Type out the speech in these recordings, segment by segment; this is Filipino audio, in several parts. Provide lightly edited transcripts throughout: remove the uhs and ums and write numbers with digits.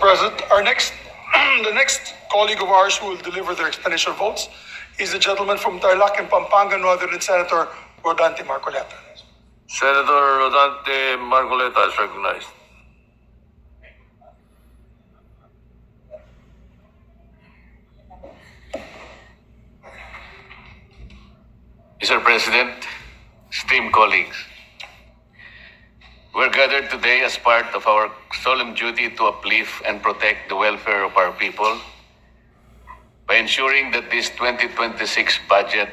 President. Our next, the next colleague of ours who will deliver their explanation of votes is the gentleman from Tarlac and Pampanga, no other than Senator Rodante Marcoleta. Senator Rodante Marcoleta is recognized. Mr. President, esteemed colleagues, we're gathered today as part of our solemn duty to uplift and protect the welfare of our people by ensuring that this 2026 budget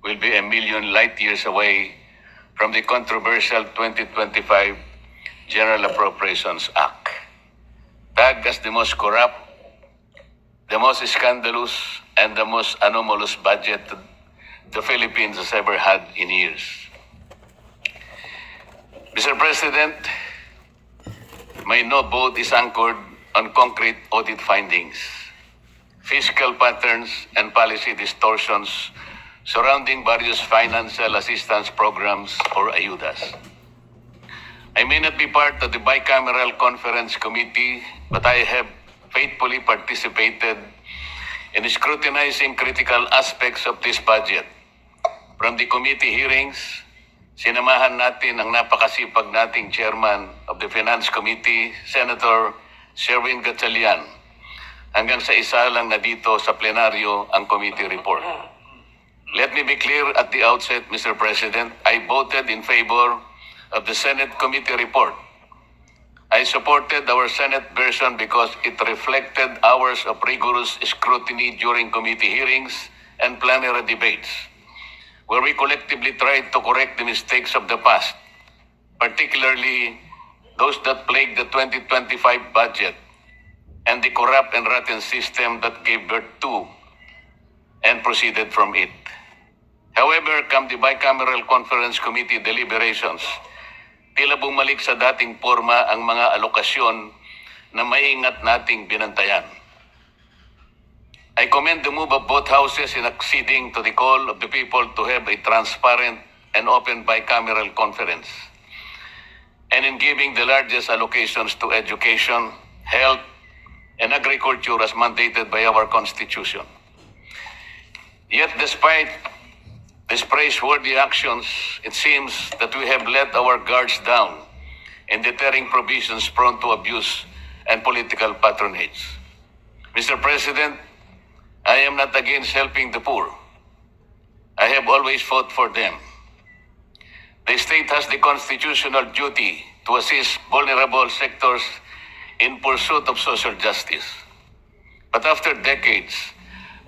will be a million light years away from the controversial 2025 General Appropriations Act, tagged as the most corrupt, the most scandalous, and the most anomalous budget the Philippines has ever had in years. Mr. President, my no vote is anchored on concrete audit findings, fiscal patterns, and policy distortions surrounding various financial assistance programs or ayudas. I may not be part of the bicameral conference committee, but I have faithfully participated in scrutinizing critical aspects of this budget. From the committee hearings, sinamahan natin ang napakasipag nating chairman of the Finance Committee, Senator Sherwin Gatchalian, hanggang sa isa lang na dito sa plenaryo ang committee report. Let me be clear at the outset, Mr. President, I voted in favor of the Senate committee report. I supported our Senate version because it reflected hours of rigorous scrutiny during committee hearings and plenary debates, where we collectively tried to correct the mistakes of the past, particularly those that plagued the 2025 budget and the corrupt and rotten system that gave birth to and proceeded from it. However, come the bicameral conference committee deliberations, tila bumalik sa dating forma ang mga alokasyon na maingat nating binantayan. I commend the move of both houses in acceding to the call of the people to have a transparent and open bicameral conference, and in giving the largest allocations to education, health, and agriculture as mandated by our Constitution. Yet despite these praiseworthy actions, it seems that we have let our guards down in deterring provisions prone to abuse and political patronage. Mr. President, I am not against helping the poor. I have always fought for them. The state has the constitutional duty to assist vulnerable sectors in pursuit of social justice. But after decades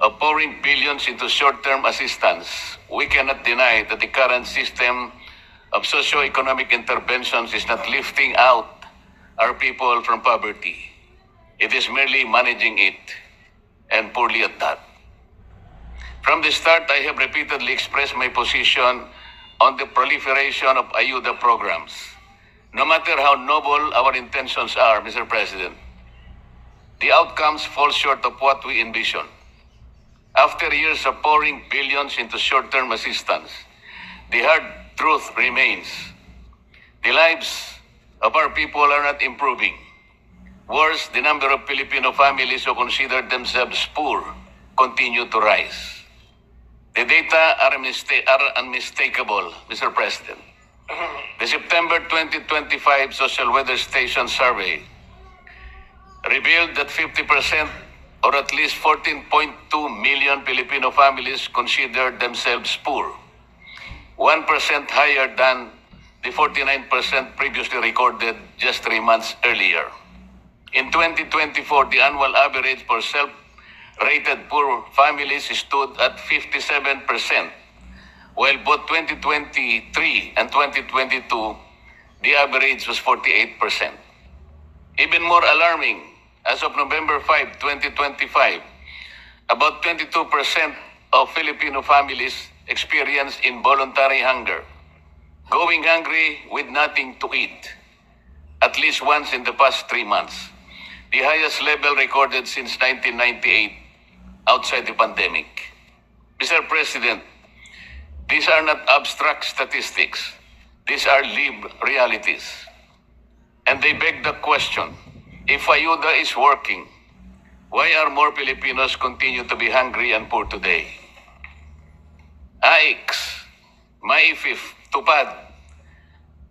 of pouring billions into short-term assistance, we cannot deny that the current system of socio-economic interventions is not lifting out our people from poverty. It is merely managing it, and poorly at that. From the start, I have repeatedly expressed my position on the proliferation of ayuda programs. No matter how noble our intentions are, Mr. President, the outcomes fall short of what we envision. After years of pouring billions into short-term assistance, the hard truth remains. The lives of our people are not improving. Worse, the number of Filipino families who consider themselves poor continue to rise. The data are unmistakable, Mr. President. The September 2025 Social Weather Station survey revealed that 50%, or at least 14.2 million Filipino families, consider themselves poor, 1% higher than the 49% previously recorded just 3 months earlier. In 2024, the annual average for self-rated poor families stood at 57%, while both 2023 and 2022, the average was 48%. Even more alarming, as of November 5, 2025, about 22% of Filipino families experience involuntary hunger, going hungry with nothing to eat, at least once in the past 3 months, the highest level recorded since 1998 outside the pandemic. Mr. President, these are not abstract statistics. These are lived realities. And they beg the question, If ayuda is working, why are more Filipinos continue to be hungry and poor today? AIX, MAIFIF, tupad.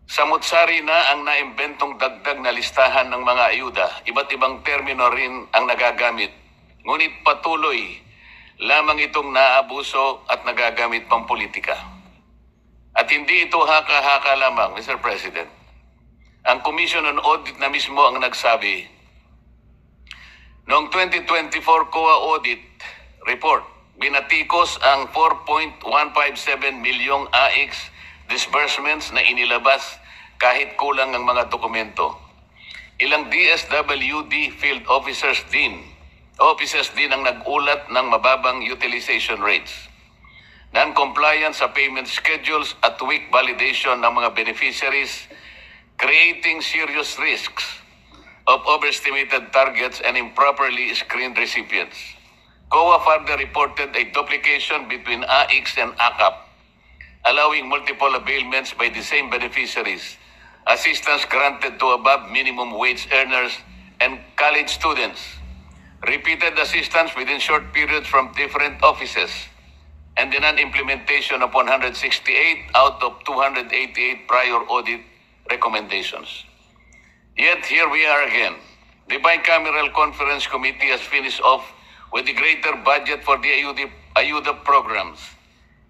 Samut-sari na ang naimbentong dagdag na listahan ng mga ayuda. Iba't ibang termino rin ang nagagamit. Ngunit patuloy lamang itong naabuso at nagagamit pang politika. At hindi ito haka-haka lamang, Mr. President. Ang Commission on Audit na mismo ang nagsabi, noong 2024 COA Audit Report, binatikos ang 4.157 milyong AIX disbursements na inilabas kahit kulang ang mga dokumento. Ilang DSWD field officers din ang nag-ulat ng mababang utilization rates. Non-compliance sa payment schedules at weak validation ng mga beneficiaries, creating serious risks of overestimated targets and improperly screened recipients. COA further reported a duplication between AIX and ACAP, allowing multiple availments by the same beneficiaries, assistance granted to above minimum wage earners and college students, repeated assistance within short periods from different offices, and the non-implementation of 168 out of 288 prior audit recommendations. Yet here we are again. The Bicameral Conference Committee has finished off with the greater budget for the ayuda programs,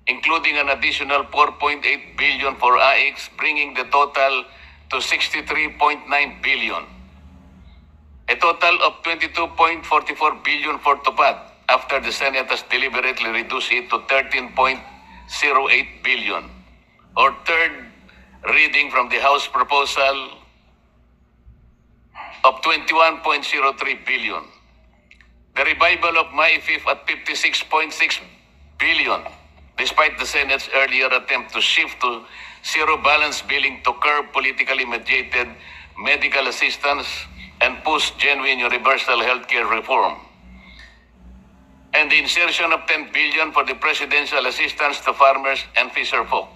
including an additional 4.8 billion for AIX, bringing the total to 63.9 billion. A total of 22.44 billion for TUPAD, after the Senate has deliberately reduced it to 13.08 billion, or third reading from the House proposal of 21.03 billion. The revival of MAIFIF at 56.6 billion, despite the Senate's earlier attempt to shift to zero balance billing to curb politically mediated medical assistance and push genuine universal healthcare reform. And the insertion of 10 billion for the presidential assistance to farmers and fisherfolk,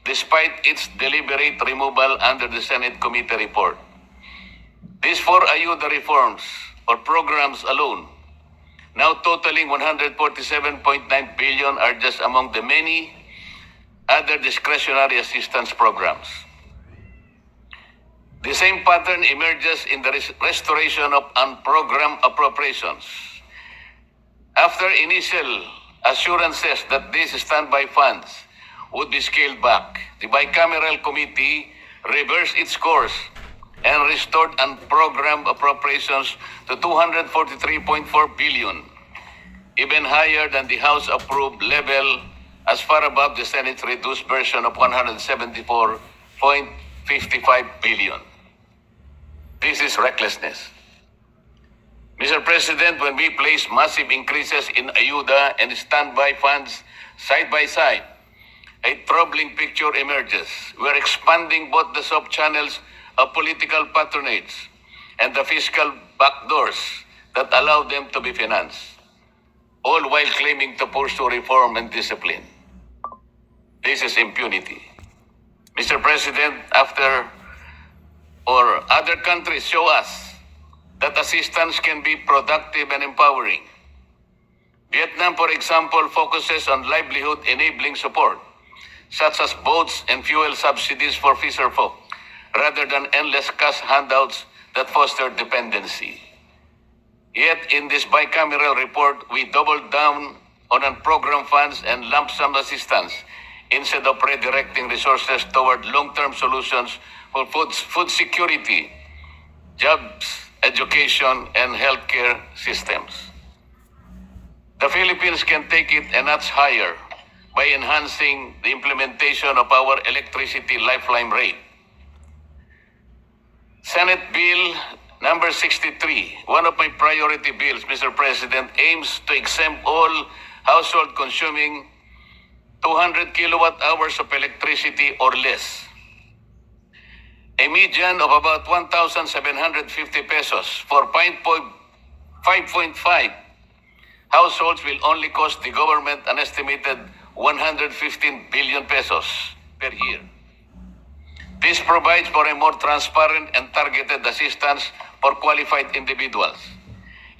despite its deliberate removal under the Senate committee report. These four ayuda reforms or programs alone, now totaling 147.9 billion, are just among the many other discretionary assistance programs. The same pattern emerges in the restoration of unprogrammed appropriations. After initial assurances that these standby funds would be scaled back, the bicameral committee reversed its course and restored unprogrammed appropriations to 243.4 billion, even higher than the House-approved level, as far above the Senate's reduced version of 174.55 billion. This is recklessness. Mr. President, when we place massive increases in ayuda and standby funds side by side, a troubling picture emerges. We are expanding both the sub-channels of political patronage and the fiscal backdoors that allow them to be financed, all while claiming to pursue reform and discipline. This is impunity. Mr. President, other countries show us that assistance can be productive and empowering. Vietnam, for example, focuses on livelihood-enabling support, such as boats and fuel subsidies for fisherfolk, rather than endless cash handouts that foster dependency. Yet in this bicameral report, we doubled down on program funds and lump sum assistance instead of redirecting resources toward long-term solutions for food security, jobs, education, and healthcare systems. The Philippines can take it a notch higher by enhancing the implementation of our electricity lifeline rate. Senate Bill number 63, one of my priority bills, Mr. President, aims to exempt all household consuming 200 kilowatt hours of electricity or less. A median of about 1,750 pesos for 5.5 households will only cost the government an estimated 115 billion pesos per year. This provides for a more transparent and targeted assistance for qualified individuals.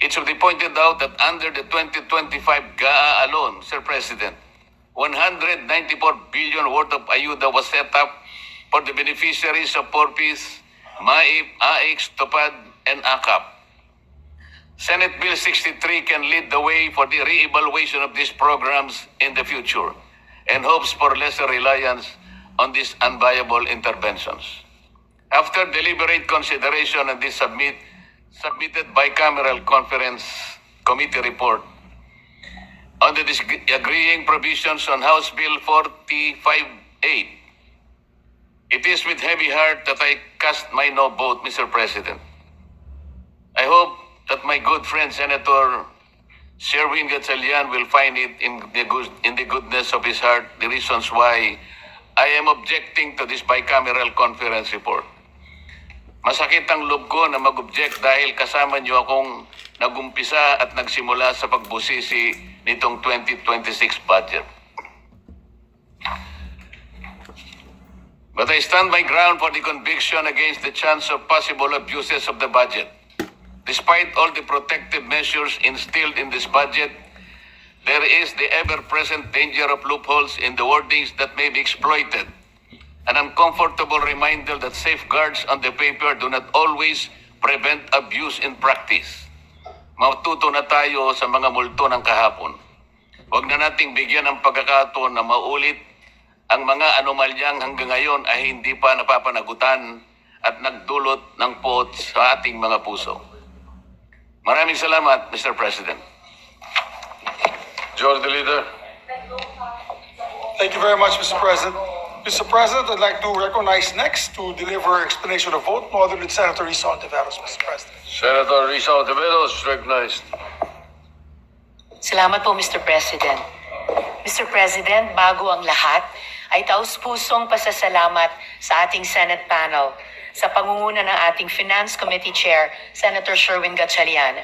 It should be pointed out that under the 2025 GAA alone, Sir President, 194 billion worth of ayuda was set up for the beneficiaries of PORPIS, MAIP, AIX, TOPAD, and AKAP. Senate Bill 63 can lead the way for the re-evaluation of these programs in the future and hopes for lesser reliance on these unviable interventions. After deliberate consideration of this submitted bicameral conference committee report on the disagreeing provisions on House Bill 45A, it is with heavy heart that I cast my no vote, Mr. President. I hope that my good friend Senator Sherwin Gatchalian will find it in the goodness of his heart the reasons why I am objecting to this bicameral conference report. Masakit ang loob ko na mag-object dahil kasama niyo akong nagumpisa at nagsimula sa pagbusisi nitong 2026 budget. But I stand my ground for the conviction against the chance of possible abuses of the budget. Despite all the protective measures instilled in this budget, there is the ever-present danger of loopholes in the wordings that may be exploited. An uncomfortable reminder that safeguards on the paper do not always prevent abuse in practice. Matuto na tayo sa mga multo ng kahapon. Huwag na nating bigyan ng pagkakataon na maulit ang mga anomalyang hanggang ngayon ay hindi pa napapanagutan at nagdulot ng poot sa ating mga puso. Maraming salamat, Mr. President. George, the leader. Thank you very much, Mr. President. Mr. President, I'd like to recognize next to deliver explanation of vote, no other than Senator Risa Ontiveros, Mr. President. Senator Risa Ontiveros is recognized. Salamat po, Mr. President. Mr. President, bago ang lahat, ay taus-pusong pasasalamat sa ating Senate panel sa pangunguna ng ating Finance Committee Chair, Senator Sherwin Gatchalian,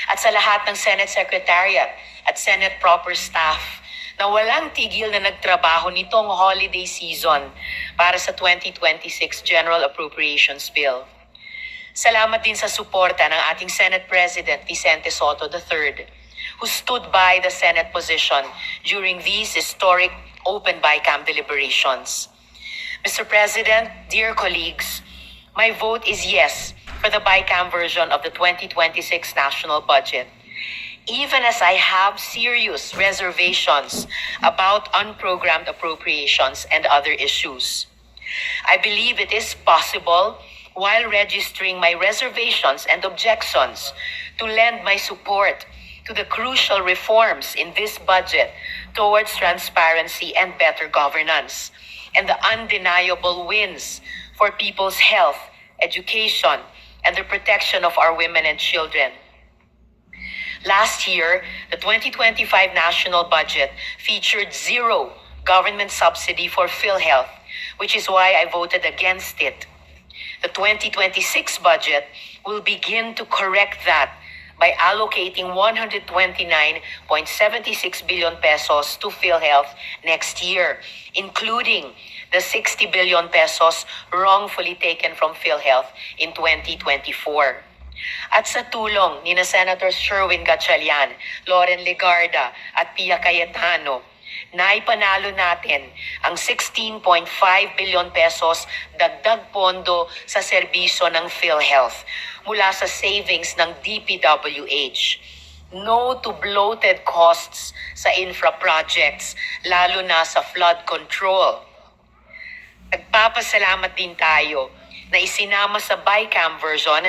at sa lahat ng Senate Secretariat at Senate proper staff na walang tigil na nagtrabaho nitong holiday season para sa 2026 General Appropriations Bill. Salamat din sa suporta ng ating Senate President Vicente Soto III, who stood by the Senate position during these historic open BICAM deliberations. Mr. President, dear colleagues, my vote is yes for the BICAM version of the 2026 national budget, even as I have serious reservations about unprogrammed appropriations and other issues. I believe it is possible, while registering my reservations and objections, to lend my support to the crucial reforms in this budget towards transparency and better governance, and the undeniable wins for people's health, education, and the protection of our women and children. Last year, the 2025 national budget featured zero government subsidy for PhilHealth, which is why I voted against it. The 2026 budget will begin to correct that by allocating 129.76 billion pesos to PhilHealth next year, including the 60 billion pesos wrongfully taken from PhilHealth in 2024. At sa tulong ni Senators Sherwin Gatchalian, Loren Legarda at Pia Cayetano, naipanalo natin ang 16.5 billion pesos dagdag pondo sa serbisyo ng PhilHealth mula sa savings ng DPWH. No to bloated costs sa infra projects, lalo na sa flood control. Nagpapasalamat din tayo na isinama sa BICAM version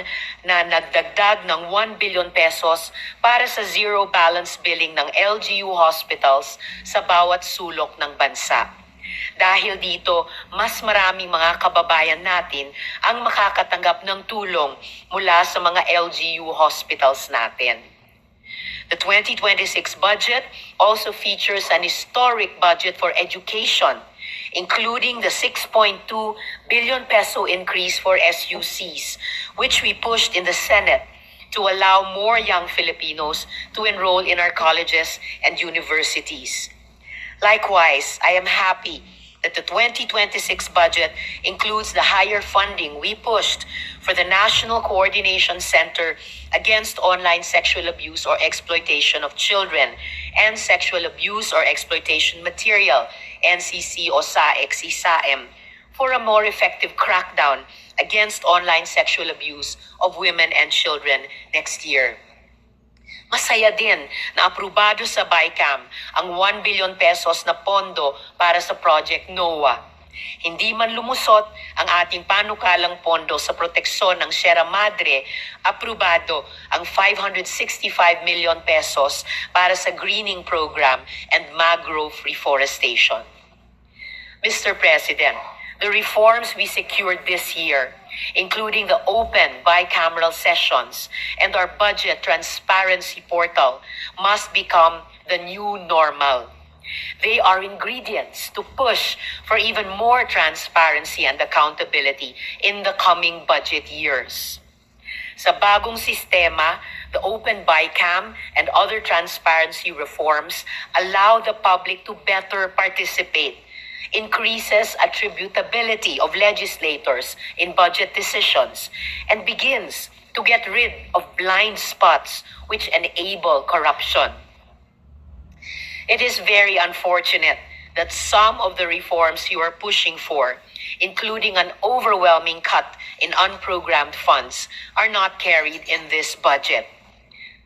na nagdagdag ng 1 billion pesos para sa zero balance billing ng LGU hospitals sa bawat sulok ng bansa. Dahil dito, mas maraming mga kababayan natin ang makakatanggap ng tulong mula sa mga LGU hospitals natin. The 2026 budget also features an historic budget for education, including the 6.2 billion peso increase for SUCs, which we pushed in the Senate to allow more young Filipinos to enroll in our colleges and universities. Likewise, I am happy that the 2026 budget includes the higher funding we pushed for the National Coordination Center Against Online Sexual Abuse or Exploitation of Children and Sexual Abuse or Exploitation Material, NCC o SAEC-SAEM, for a more effective crackdown against online sexual abuse of women and children next year. Masaya din na aprobado sa BICAM ang 1 billion pesos na pondo para sa Project NOAA. Hindi man lumusot ang ating panukalang pondo sa proteksyon ng Sierra Madre, aprobado ang 565 million pesos para sa greening program and mangrove reforestation. Mr. President, the reforms we secured this year, including the open bicameral sessions and our budget transparency portal, must become the new normal. They are ingredients to push for even more transparency and accountability in the coming budget years. Sa bagong sistema, the open BICAM and other transparency reforms allow the public to better participate, increases attributability of legislators in budget decisions, and begins to get rid of blind spots which enable corruption. It is very unfortunate that some of the reforms you are pushing for, including an overwhelming cut in unprogrammed funds, are not carried in this budget.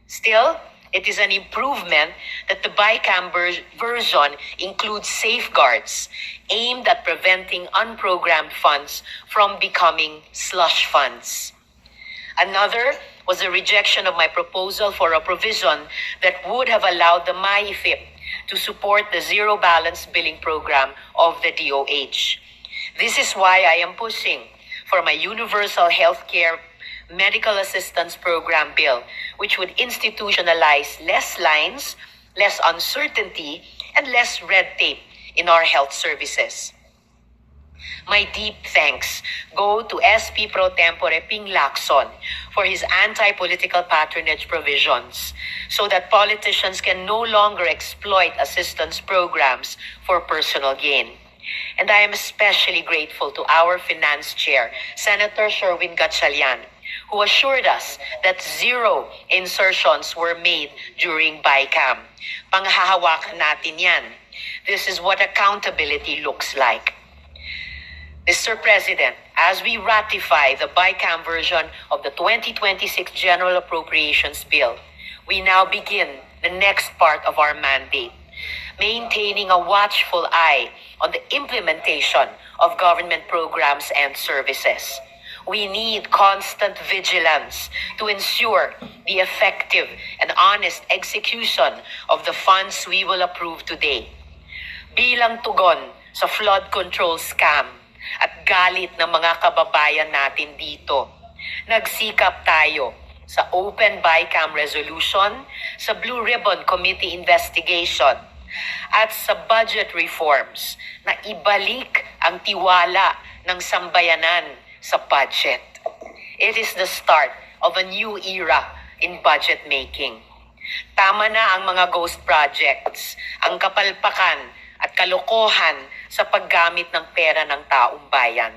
Still, it is an improvement that the BICAM version includes safeguards aimed at preventing unprogrammed funds from becoming slush funds. Another was the rejection of my proposal for a provision that would have allowed the MAIFIP to support the zero balance billing program of the DOH. This is why I am pushing for my universal healthcare medical assistance program bill, which would institutionalize less lines, less uncertainty, and less red tape in our health services. My deep thanks go to SP Pro Tempore Ping Lacson for his anti-political patronage provisions so that politicians can no longer exploit assistance programs for personal gain. And I am especially grateful to our finance chair, Senator Sherwin Gatchalian, who assured us that zero insertions were made during BICAM. Panghahawakan natin yan. This is what accountability looks like. Mr. President, as we ratify the BICAM version of the 2026 General Appropriations Bill, we now begin the next part of our mandate, maintaining a watchful eye on the implementation of government programs and services. We need constant vigilance to ensure the effective and honest execution of the funds we will approve today. Bilang tugon sa flood control scam at galit ng mga kababayan natin dito, nagsikap tayo sa Open BICAM Resolution, sa Blue Ribbon Committee Investigation, at sa budget reforms na ibalik ang tiwala ng sambayanan sa budget. It is the start of a new era in budget making. Tama na ang mga ghost projects, ang kapalpakan at kalokohan sa paggamit ng pera ng taong bayan.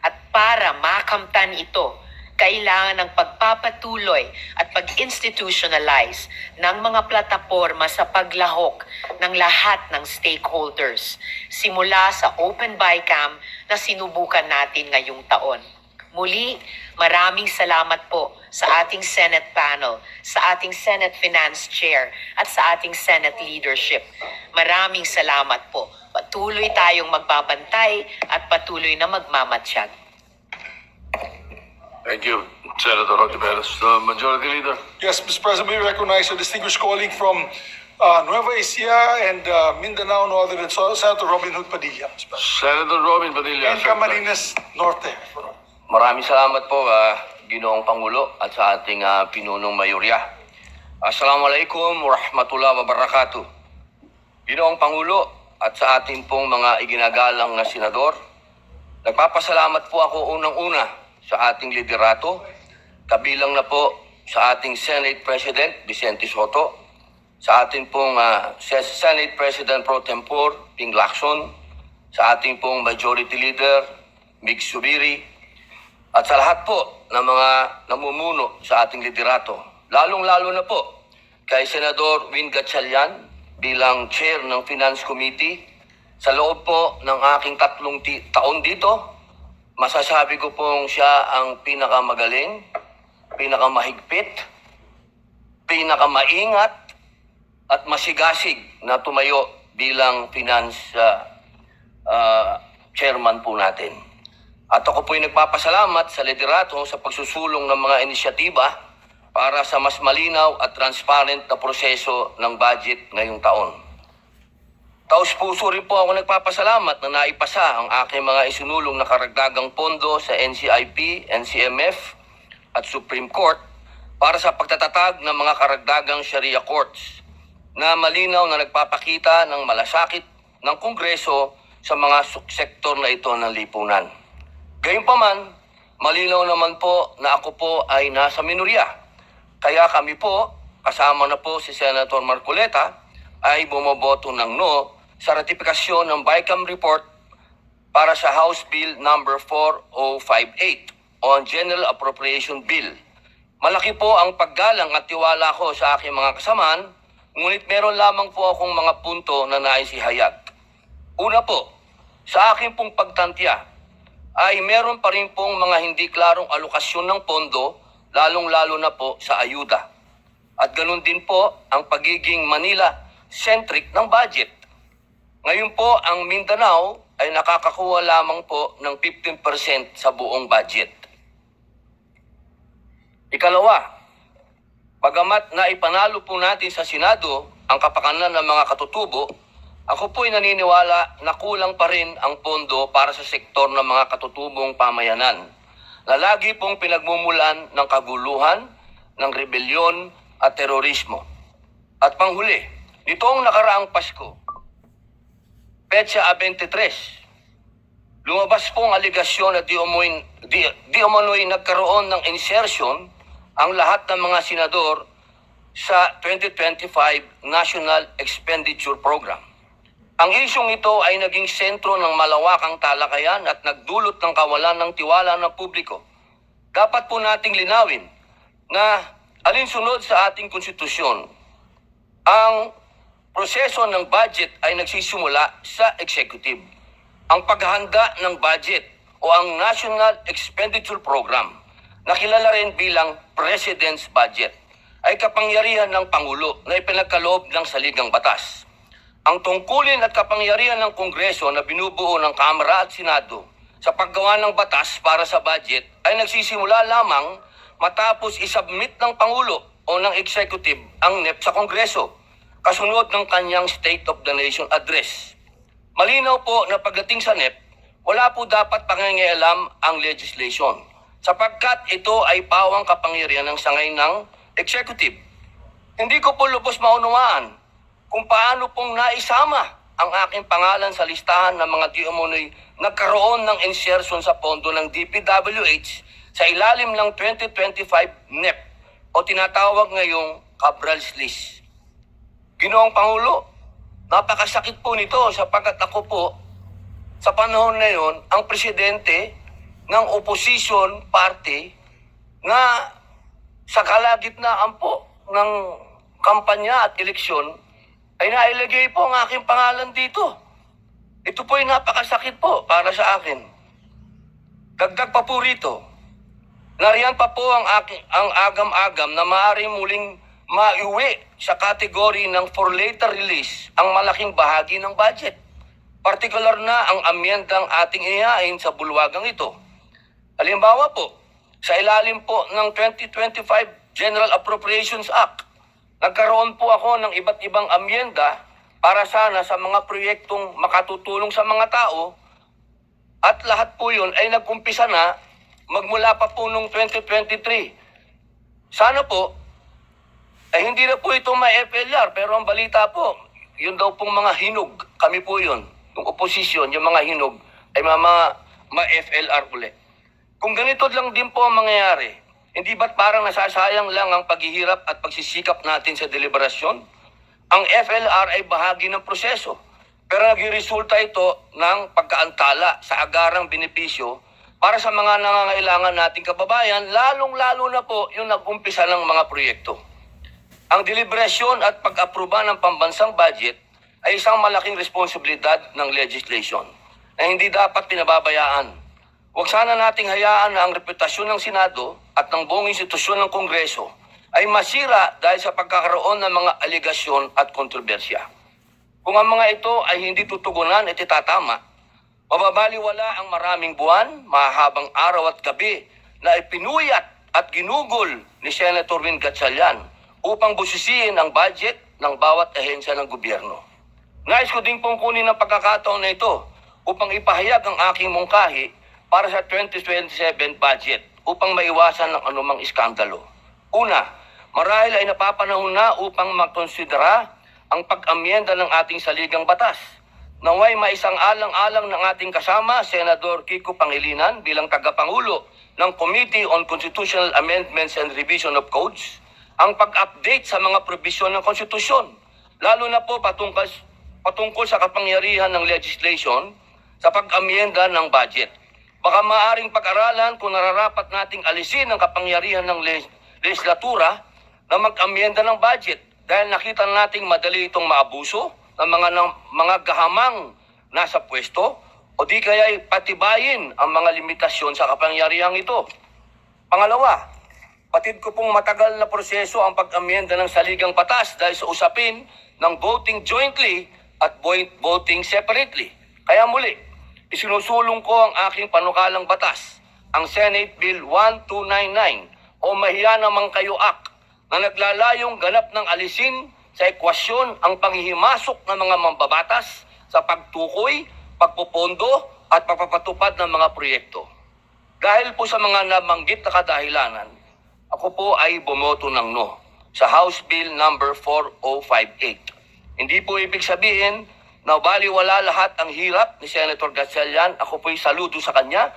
At para makamtan ito, kailangan ng pagpapatuloy at pag-institutionalize ng mga plataporma sa paglahok ng lahat ng stakeholders, simula sa Open BICAM na sinubukan natin ngayong taon. Muli, maraming salamat po sa ating Senate panel, sa ating Senate Finance Chair, at sa ating Senate leadership. Maraming salamat po. Patuloy tayong magbabantay at patuloy na magmamatsyag. Thank you, Senator Ontiveros. Majority Leader. Yes, Mr. President, we recognize a distinguished colleague from Nueva Ecija and Mindanao, no other than Senator Robin Hood Padilla, Mr. President. Senator Robin Padilla. And Camarines Norte. Maraming salamat po, Ginoong Pangulo at sa ating pinunong mayorya. Assalamualaikum warahmatullahi wabarakatuh. Ginoong Pangulo at sa ating pong mga iginagalang na senador, nagpapasalamat po ako unang-una sa ating liderato, kabilang na po sa ating Senate President Vicente Soto, sa ating pong Senate President Pro Tempore Ping Lacson, sa ating pong Majority Leader, Mig Subiri, at sa lahat po ng mga namumuno sa ating liderato. Lalong-lalo na po kay Senador Win Gatchalian bilang Chair ng Finance Committee. Sa loob po ng aking 3 taon dito, masasabi ko pong siya ang pinakamagaling, pinakamahigpit, pinakamaingat at masigasig na tumayo bilang finance chairman po natin. At ako po'y nagpapasalamat sa liderato sa pagsusulong ng mga inisyatiba para sa mas malinaw at transparent na proseso ng budget ngayong taon. Taos-puso rin po ako nagpapasalamat na naipasa ang aking mga isinulong na karagdagang pondo sa NCIP, NCMF at Supreme Court para sa pagtatatag ng mga karagdagang Sharia courts na malinaw na nagpapakita ng malasakit ng Kongreso sa mga sektor na ito ng lipunan. Gayunpaman, malinaw naman po na ako po ay nasa minorya. Kaya kami po, kasama na po si Senator Marcoleta, ay bumoboto ng no sa ratifikasyon ng BICAM report para sa House Bill number 4058 on General Appropriation Bill. Malaki po ang paggalang at tiwala ko sa aking mga kasamaan, ngunit meron lamang po akong mga punto na nais ihayag. Una po, sa aking pong pagtantya, ay meron pa rin pong mga hindi klarong alokasyon ng pondo, lalong-lalo na po sa ayuda. At ganun din po ang pagiging Manila-centric ng budget. Ngayon po, ang Mindanao ay nakakakuha lamang po ng 15% sa buong budget. Ikalawa, bagamat naipanalo po natin sa Senado ang kapakanan ng mga katutubo, ako po'y naniniwala na kulang pa rin ang pondo para sa sektor ng mga katutubong pamayanan na lagi pong pinagmumulan ng kaguluhan, ng rebelyon at terorismo. At panghuli, nitong nakaraang Pasko, Petsa 23, lumabas pong aligasyon na di umano'y nagkaroon ng insertion ang lahat ng mga senador sa 2025 National Expenditure Program. Ang isyong ito ay naging sentro ng malawakang talakayan at nagdulot ng kawalan ng tiwala ng publiko. Dapat po nating linawin na alinsunod sa ating konstitusyon, ang proseso ng budget ay nagsisimula sa executive. Ang paghahanda ng budget o ang National Expenditure Program, na kilala rin bilang President's Budget, ay kapangyarihan ng Pangulo na ipinagkaloob ng saligang batas. Ang tungkulin at kapangyarihan ng Kongreso na binubuo ng Kamara at Senado sa paggawa ng batas para sa budget ay nagsisimula lamang matapos isubmit ng Pangulo o ng Executive ang NEP sa Kongreso, kasunod ng kanyang State of the Nation Address. Malinaw po na pagdating sa NEP, wala po dapat pangingialam ang legislation sapagkat ito ay pawang kapangyarihan ng sangay ng Executive. Hindi ko po lubos maunawaan kung paano pong naisama ang aking pangalan sa listahan ng mga di umano'y nagkaroon ng insertion sa pondo ng DPWH sa ilalim ng 2025 NEP o tinatawag ngayong Cabral's List. Ginoong Pangulo, napakasakit po nito sapagkat ako po sa panahon na yon ang presidente ng opposition party na sa kalagitnaan po ng kampanya at eleksyon ay nailagay po ang aking pangalan dito. Ito po ay napakasakit po para sa akin. Dagdag pa po rito, nariyan pa po ang agam-agam na maaaring muling maiuwi sa kategory ng for later release ang malaking bahagi ng budget. Partikular na ang amyendang ating ihain sa bulwagang ito. Halimbawa po, sa ilalim po ng 2025 General Appropriations Act, nagkaroon po ako ng iba't ibang amyenda para sana sa mga proyektong makatutulong sa mga tao at lahat po yun ay nag-umpisa na magmula pa po noong 2023. Sana po, ay hindi na po ito ma-FLR pero ang balita po, yun daw pong mga hinog, kami po yun, yung oposisyon, yung mga hinog ay ma-FLR ulit. Kung ganito lang din po ang mangyayari, hindi ba't parang nasasayang lang ang paghihirap at pagsisikap natin sa deliberasyon? Ang FLR ay bahagi ng proseso. Pero nagresulta ito ng pagkaantala sa agarang benepisyo para sa mga nangangailangan nating kababayan, lalong-lalo na po yung nag-umpisa ng mga proyekto. Ang deliberasyon at pag-aproba ng pambansang budget ay isang malaking responsibilidad ng legislation na hindi dapat pinababayaan. Huwag sana nating hayaan na ang reputasyon ng Senado at ng buong institusyon ng Kongreso ay masira dahil sa pagkakaroon ng mga aligasyon at kontrobersya. Kung ang mga ito ay hindi tutugunan at itatama, mababaliwala ang maraming buwan, mahahabang araw at gabi na ipinuyat at ginugol ni Senator Win Gatchalian upang busisiin ang budget ng bawat ahensya ng gobyerno. Nais ko din pong kunin ang pagkakataon na ito upang ipahayag ang aking mungkahi para sa 2027 budget upang maiwasan ng anumang iskandalo. Una, marahil ay napapanahon na upang makonsidera ang pag-amyenda ng ating saligang batas. Naway maisang alang-alang ng ating kasama, Senador Kiko Pangilinan bilang tagapangulo ng Committee on Constitutional Amendments and Revision of Codes, ang pag-update sa mga probisyon ng konstitusyon, lalo na po patungkol sa kapangyarihan ng legislation sa pag-amyenda ng budget. Baka maaring pag-aralan kung nararapat nating alisin ang kapangyarihan ng legislatura na mag-amyenda ng budget dahil nakita nating madali itong maabuso ng mga gahamang nasa pwesto o di kaya patibayin ang mga limitasyon sa kapangyarihang ito. Pangalawa, patid ko pong matagal na proseso ang pag-amyenda ng saligang batas dahil sa usapin ng voting jointly at voting separately. Kaya muli, isinusulong ko ang aking panukalang batas, ang Senate Bill 1299 o Mahiya Naman Kayo Act na naglalayong ganap ng alisin sa ekwasyon ang panghihimasok ng mga mambabatas sa pagtukoy, pagpupondo at pagpapatupad ng mga proyekto. Dahil po sa mga nabanggit na kadahilanan, ako po ay bumoto ng no sa House Bill number 4058. Hindi po ibig sabihin na baliwala lahat ang hirap ni Senator Gatchalian. Ako po'y saludo sa kanya.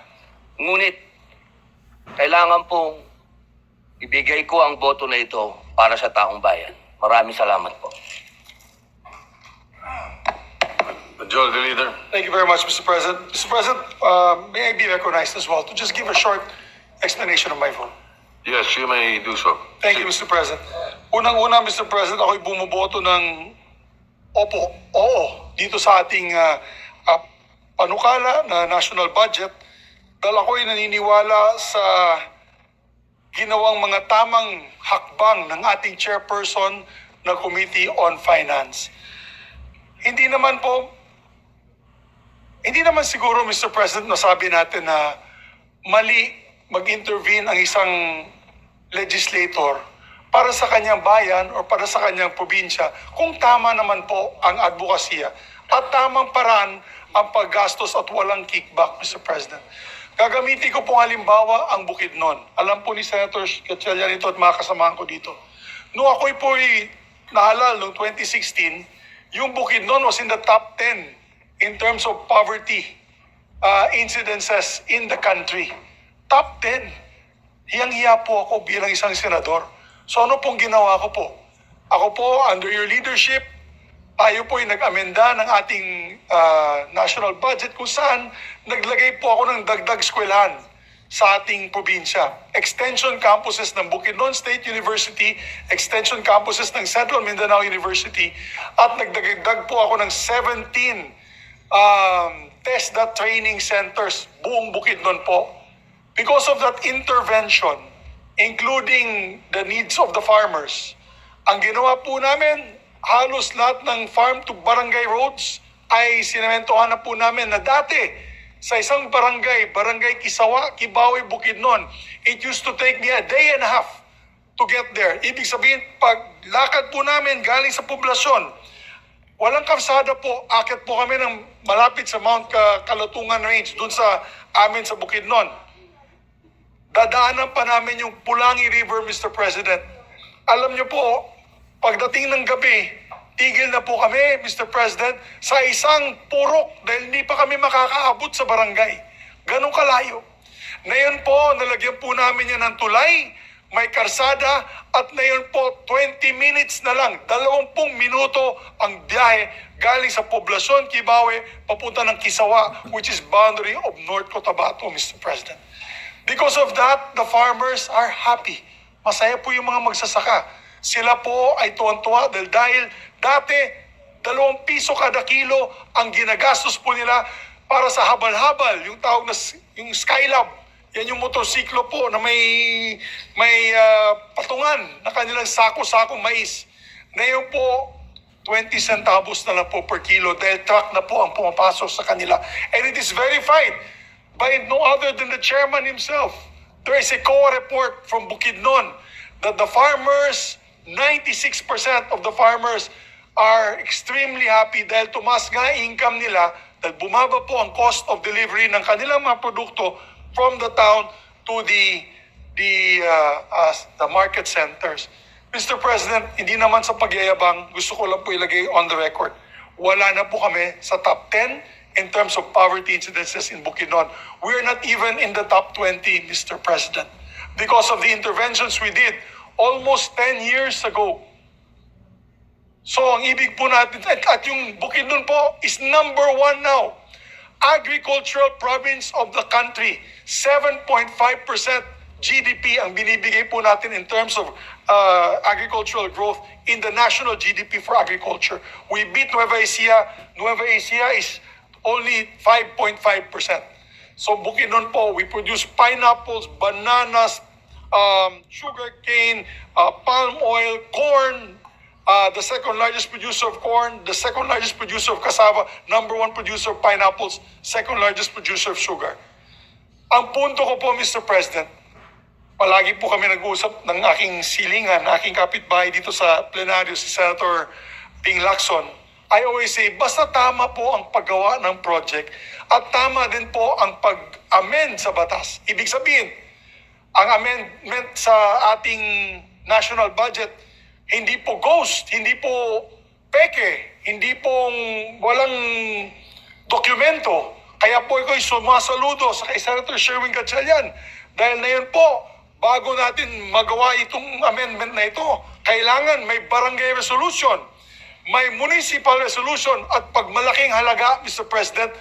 Ngunit, kailangan pong ibigay ko ang boto na ito para sa taong bayan. Maraming salamat po. Majority Leader. Thank you very much, Mr. President. Mr. President, may I be recognized as well to just give a short explanation of my vote? Yes, you may do so. Thank you, Mr. President. Unang-una, Mr. President, ako'y bumuboto ng oo, dito sa ating panukala na national budget dahil ako'y naniniwala sa ginawang mga tamang hakbang ng ating chairperson ng Committee on Finance. Hindi naman siguro, Mr. President, nasabi natin na mali mag-intervene ang isang legislator para sa kanyang bayan o para sa kanyang probinsya kung tama naman po ang advokasya at tamang paraan ang paggastos at walang kickback, Mr. President. Gagamitin ko pong halimbawa ang Bukidnon. Alam po ni Senator Gatchalian ito at mga kasamahan ko dito. Noong ako'y po'y nahalal noong 2016, yung Bukidnon was in the top 10 in terms of poverty incidences in the country. Top 10. Hiyang-hiya po ako bilang isang senador. So ano pong ginawa ko po? Ako po, under your leadership, tayo po ay nag-amenda ng ating national budget kung saan naglagay po ako ng dagdag eskwelahan sa ating probinsya. Extension campuses ng Bukidnon State University, extension campuses ng Central Mindanao University, at nagdagdag po ako ng 17 TESDA training centers, buong Bukidnon po. Because of that intervention, including the needs of the farmers, ang ginawa po namin, halos lahat ng farm to barangay roads ay sinementohan na po namin na dati sa isang barangay Kisawa, Kibawe, Bukidnon, it used to take me a day and a half to get there. Ibig sabihin, pag lakad po namin galing sa poblasyon, walang kalsada po, akit po kami ng malapit sa Mount Kalutungan Range, dun sa amin sa Bukidnon. Dadaanan pa namin yung Pulangi River, Mr. President. Alam niyo po, pagdating ng gabi, tigil na po kami, Mr. President, sa isang purok dahil hindi pa kami makakaabot sa barangay. Ganong kalayo. Ngayon po, nalagyan po namin yan ng tulay may karsada, at ngayon po 20 minutes na lang, 20 minuto ang biyahe galing sa poblasyon Kibawe papunta ng Kisawa, which is boundary of North Cotabato, Mr. President. Because of that, the farmers are happy. Masaya po yung mga magsasaka. Sila po ay tuwan-tuwa dahil dati 2 piso kada kilo ang ginagastos po nila para sa habal-habal, yung tawag na yung Skylab. Yan yung motorsiklo po na may patungan na kanilang sako-sakong mais. Ngayon po, 20 centavos na lang po per kilo dahil truck na po ang pumapasok sa kanila. And it is verified by no other than the chairman himself. There is a COA report from Bukidnon that the farmers, 96% of the farmers are extremely happy dahil tumas nga income nila, dahil bumaba po ang cost of delivery ng kanilang mga produkto from the town to the market centers. Mr. President, hindi naman sa pagyayabang, gusto ko lang po ilagay on the record. Wala na po kami sa top 10 in terms of poverty incidences in Bukidnon. We are not even in the top 20, Mr. President, because of the interventions we did almost 10 years ago. So ang ibig po natin, at yung Bukidnon po is number 1 now. Agricultural province of the country, 7.5% GDP ang binibigay po natin in terms of agricultural growth in the national GDP for agriculture. We beat Nueva Ecija. Nueva Ecija is only 5.5%. So Bukidnon po, we produce pineapples, bananas, sugarcane, palm oil, corn, the second largest producer of corn, the second largest producer of cassava, number 1 producer of pineapples, second largest producer of sugar. Ang punto ko po, Mr. President, palagi po kami nag-uusap ng aking silingan, aking kapitbahay dito sa plenaryo, si Senator Ping Lacson. I always say, basta tama po ang paggawa ng project at tama din po ang pag-amend sa batas. Ibig sabihin, ang amendment sa ating national budget, hindi po ghost, hindi po peke, hindi pong walang dokumento. Kaya po ako'y sumasaludo sa kay Senator Sherwin Gatchalian. Dahil na yun po, bago natin magawa itong amendment na ito, kailangan may barangay resolution, may municipal resolution, at pag malaking halaga, Mr. President,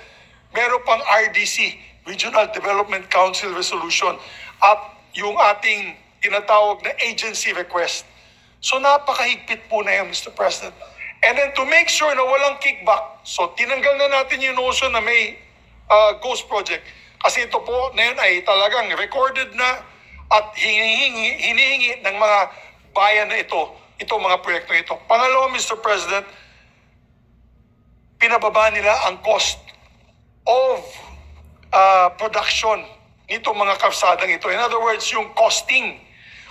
meron pang RDC, Regional Development Council resolution, at yung ating tinatawag na agency request. So napakahigpit po na yan, Mr. President. And then to make sure na walang kickback, so tinanggal na natin yung notion na may ghost project. Kasi ito po na yun ay talagang recorded na at hinihingi ng mga bayan na itong mga proyekto ito. Pangalawa, Mr. President, pinababa nila ang cost of production nitong mga kalsadang ito. In other words, yung costing.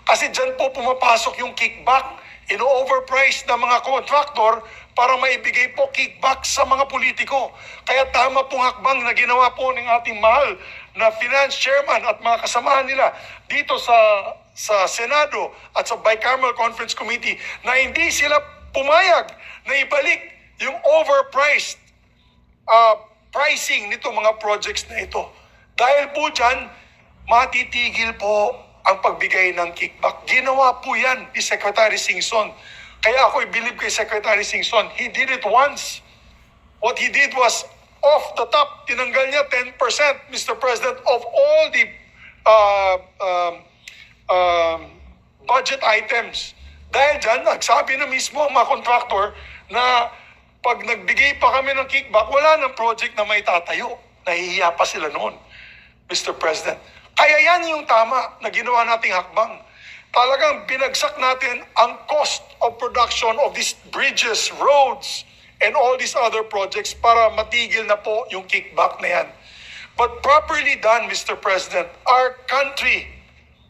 Kasi dyan po pumapasok yung kickback, ino-overprice ng mga contractor para maibigay po kickback sa mga politiko. Kaya tama pong hakbang na ginawa po ng ating mahal na finance chairman at mga kasamahan nila dito sa Senado at sa Bicameral Conference Committee na hindi sila pumayag na ibalik yung overpriced pricing nito mga projects na ito. Dahil po dyan, matitigil po ang pagbigay ng kickback. Ginawa po yan ni Secretary Singson. Kaya ako believe kay Secretary Singson, he did it once. What he did was, off the top, tinanggal niya 10%, Mr. President, of all the budget items. Dahil dyan, nagsabi na mismo ang mga contractor na pag nagbigay pa kami ng kickback, wala ng project na may tatayo. Nahihiya pa sila noon, Mr. President. Kaya yan yung tama na ginawa nating hakbang. Talagang binagsak natin ang cost of production of these bridges, roads, and all these other projects para matigil na po yung kickback na yan. But properly done, Mr. President, our country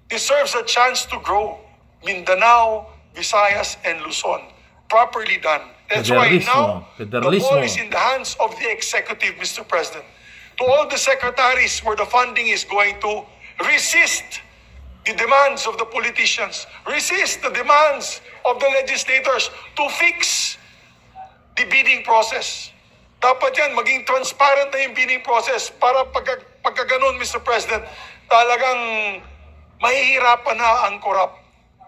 deserves a chance to grow. Mindanao, Visayas, and Luzon. Properly done. That's why now the ball is in the hands of the executive, Mr. President. To all the secretaries where the funding is going to, resist the demands of the politicians, resist the demands of the legislators to fix the bidding process. Dapat yan, maging transparent na yung bidding process para pagka ganun, Mr. President, talagang mahihirapan na ang korap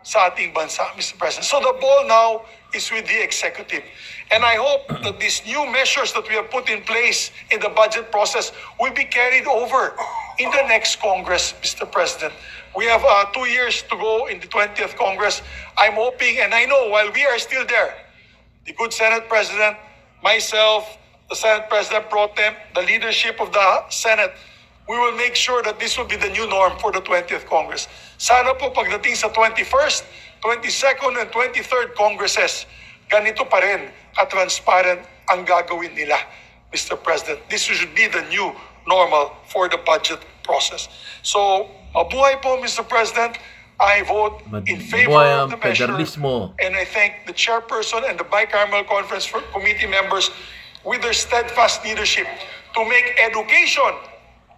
sa ating bansa, Mr. President. So the ball now is with the executive. And I hope that these new measures that we have put in place in the budget process will be carried over in the next Congress, Mr. President. We have 2 years to go in the 20th Congress. I'm hoping, and I know while we are still there, the good Senate President, myself, the Senate President Pro Tem, the leadership of the Senate, we will make sure that this will be the new norm for the 20th Congress. Sana po pagdating sa 21st, 22nd, and 23rd Congresses, ganito pa rin ka-transparent ang gagawin nila, Mr. President. This should be the new normal for the budget process. So, mabuhay po, Mr. President. I vote in favor Mabuhay of ang the measure. federalismo. And I thank the chairperson and the bicameral conference for committee members with their steadfast leadership to make education,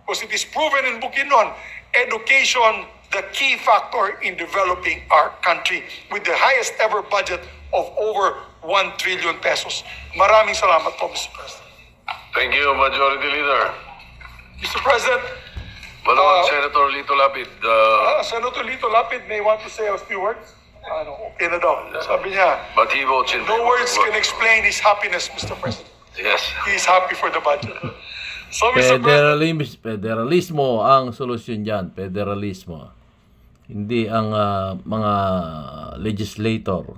because it is proven in Bukidnon, education the key factor in developing our country with the highest ever budget of over 1 trillion pesos. Maraming salamat po, Mr. President. Thank you, Majority Leader. Mr. President, Madam Senator Lito Lapid, Senator Lito Lapid may want to say a few words. Okay na daw. Sabi niya, but he votes in no favor. words can explain his happiness, Mr. President. Yes. He is happy for the budget. So, Mr. President, Federalismo ang solusyon dyan. Federalismo. Hindi ang mga legislator